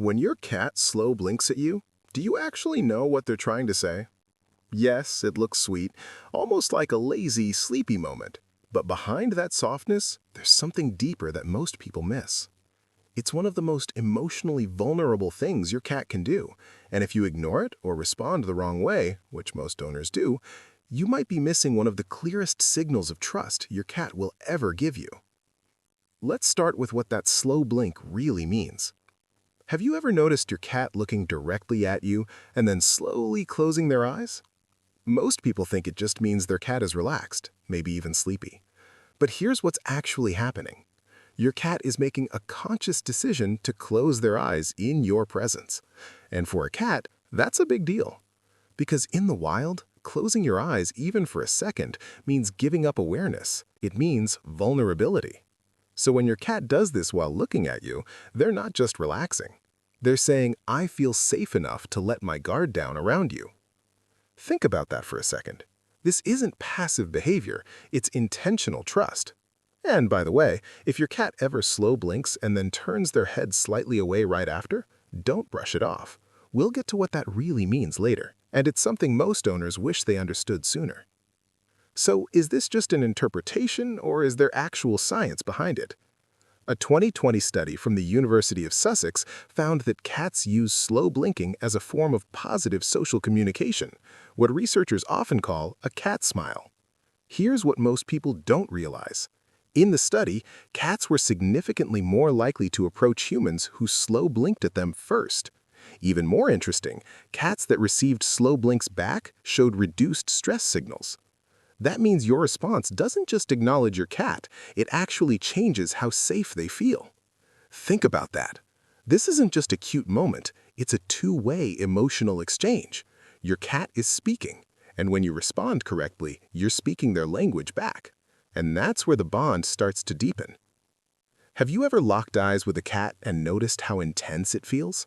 When your cat slow blinks at you, do you actually know what they're trying to say? Yes, it looks sweet, almost like a lazy, sleepy moment. But behind that softness, there's something deeper that most people miss. It's one of the most emotionally vulnerable things your cat can do, and if you ignore it or respond the wrong way, which most owners do, you might be missing one of the clearest signals of trust your cat will ever give you. Let's start with what that slow blink really means. Have you ever noticed your cat looking directly at you and then slowly closing their eyes? Most people think it just means their cat is relaxed, maybe even sleepy. But here's what's actually happening. Your cat is making a conscious decision to close their eyes in your presence. And for a cat, that's a big deal. Because in the wild, closing your eyes even for a second means giving up awareness. It means vulnerability. So when your cat does this while looking at you, they're not just relaxing. They're saying, I feel safe enough to let my guard down around you. Think about that for a second. This isn't passive behavior, it's intentional trust. And by the way, if your cat ever slow blinks and then turns their head slightly away right after, don't brush it off. We'll get to what that really means later, and it's something most owners wish they understood sooner. So is this just an interpretation or is there actual science behind it? A 2020 study from the University of Sussex found that cats use slow blinking as a form of positive social communication, what researchers often call a cat smile. Here's what most people don't realize. In the study, cats were significantly more likely to approach humans who slow blinked at them first. Even more interesting, cats that received slow blinks back showed reduced stress signals. That means your response doesn't just acknowledge your cat, it actually changes how safe they feel. Think about that. This isn't just a cute moment, it's a two-way emotional exchange. Your cat is speaking, and when you respond correctly, you're speaking their language back. And that's where the bond starts to deepen. Have you ever locked eyes with a cat and noticed how intense it feels?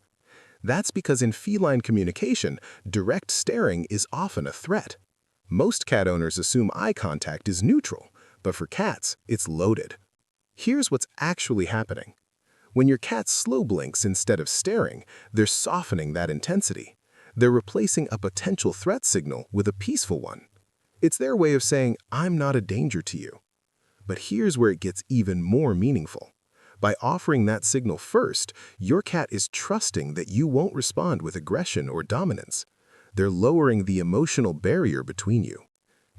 That's because in feline communication, direct staring is often a threat. Most cat owners assume eye contact is neutral, but for cats, it's loaded. Here's what's actually happening. When your cat slow blinks instead of staring, they're softening that intensity. They're replacing a potential threat signal with a peaceful one. It's their way of saying, I'm not a danger to you. But here's where it gets even more meaningful. By offering that signal first, your cat is trusting that you won't respond with aggression or dominance. They're lowering the emotional barrier between you.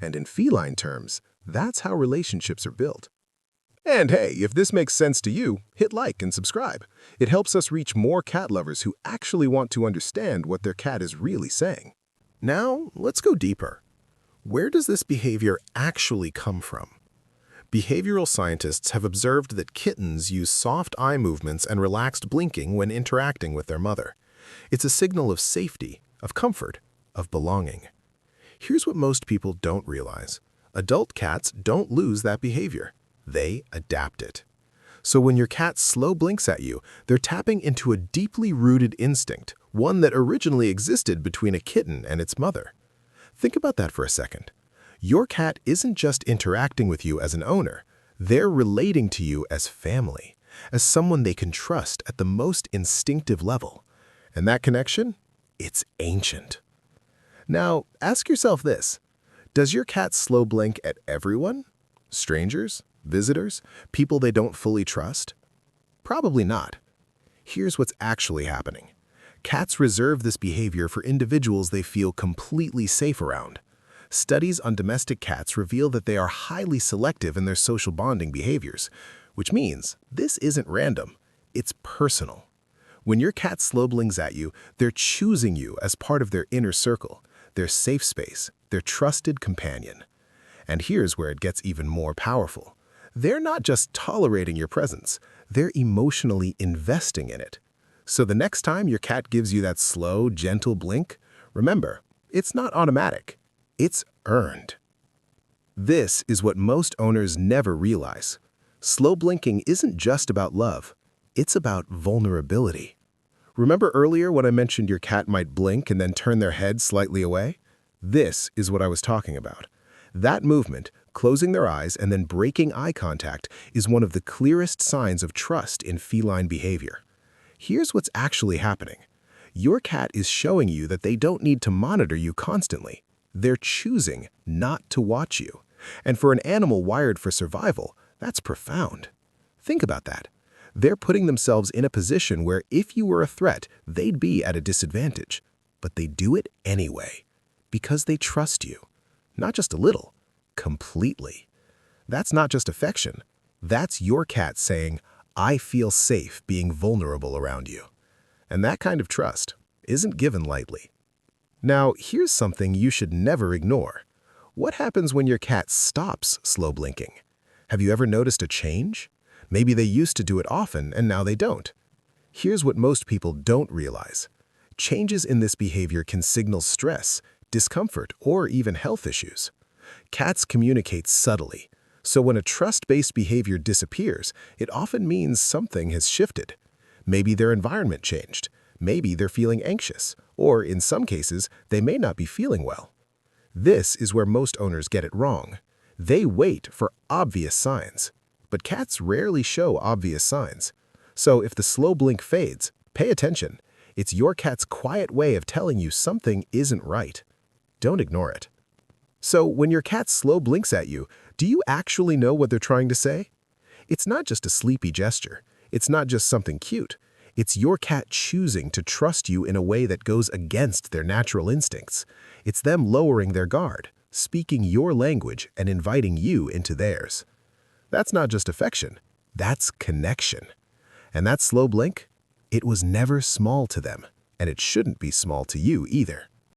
And in feline terms, that's how relationships are built. And hey, if this makes sense to you, hit like and subscribe. It helps us reach more cat lovers who actually want to understand what their cat is really saying. Now, let's go deeper. Where does this behavior actually come from? Behavioral scientists have observed that kittens use soft eye movements and relaxed blinking when interacting with their mother. It's a signal of safety, of comfort, of belonging. Here's what most people don't realize. Adult cats don't lose that behavior. They adapt it. So when your cat slow blinks at you, they're tapping into a deeply rooted instinct, one that originally existed between a kitten and its mother. Think about that for a second. Your cat isn't just interacting with you as an owner. They're relating to you as family, as someone they can trust at the most instinctive level. And that connection? It's ancient. Now, ask yourself this. Does your cat slow blink at everyone? Strangers? Visitors? People they don't fully trust? Probably not. Here's what's actually happening. Cats reserve this behavior for individuals they feel completely safe around. Studies on domestic cats reveal that they are highly selective in their social bonding behaviors, which means this isn't random, it's personal. When your cat slow blinks at you, they're choosing you as part of their inner circle, their safe space, their trusted companion. And here's where it gets even more powerful. They're not just tolerating your presence, they're emotionally investing in it. So the next time your cat gives you that slow, gentle blink, remember, it's not automatic, it's earned. This is what most owners never realize. Slow blinking isn't just about love, it's about vulnerability. Remember earlier when I mentioned your cat might blink and then turn their head slightly away? This is what I was talking about. That movement, closing their eyes and then breaking eye contact, is one of the clearest signs of trust in feline behavior. Here's what's actually happening. Your cat is showing you that they don't need to monitor you constantly. They're choosing not to watch you. And for an animal wired for survival, that's profound. Think about that. They're putting themselves in a position where if you were a threat, they'd be at a disadvantage. But they do it anyway, because they trust you. Not just a little, completely. That's not just affection. That's your cat saying, I feel safe being vulnerable around you. And that kind of trust isn't given lightly. Now, here's something you should never ignore. What happens when your cat stops slow blinking? Have you ever noticed a change? Maybe they used to do it often and now they don't. Here's what most people don't realize. Changes in this behavior can signal stress, discomfort, or even health issues. Cats communicate subtly, so when a trust-based behavior disappears, it often means something has shifted. Maybe their environment changed, maybe they're feeling anxious, or in some cases, they may not be feeling well. This is where most owners get it wrong. They wait for obvious signs, but cats rarely show obvious signs. So if the slow blink fades, pay attention. It's your cat's quiet way of telling you something isn't right. Don't ignore it. So when your cat slow blinks at you, do you actually know what they're trying to say? It's not just a sleepy gesture. It's not just something cute. It's your cat choosing to trust you in a way that goes against their natural instincts. It's them lowering their guard, speaking your language, and inviting you into theirs. That's not just affection. That's connection. And that slow blink, it was never small to them, and it shouldn't be small to you either.